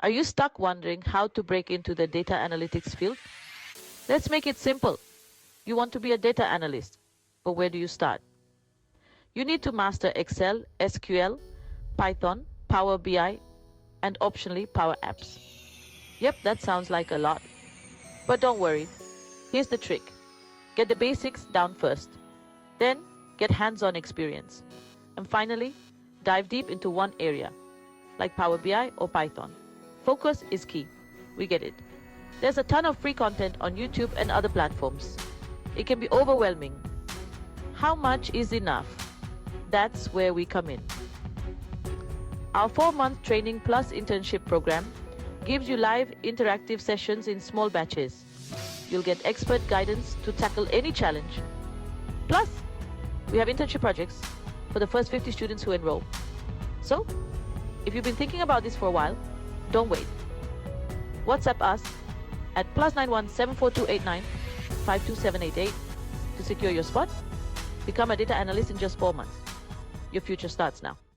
Are you stuck wondering how to break into the data analytics field? Let's make it simple. You want to be a data analyst, but where do you start? You need to master Excel, SQL, Python, Power BI, and optionally Power Apps. Yep, that sounds like a lot. But don't worry. Here's the trick. Get the basics down first. Then get hands-on experience. And finally, dive deep into one area, like Power BI or Python. Focus is key. We get it. There's a ton of free content on YouTube and other platforms. It can be overwhelming. How much is enough? That's where we come in. Our 4-month training plus internship program gives you live interactive sessions in small batches. You'll get expert guidance to tackle any challenge. Plus, we have internship projects for the first 50 students who enroll. So, if you've been thinking about this for a while, don't wait. WhatsApp us at +91 74289 52788 to secure your spot. Become a data analyst in just 4 months. Your future starts now.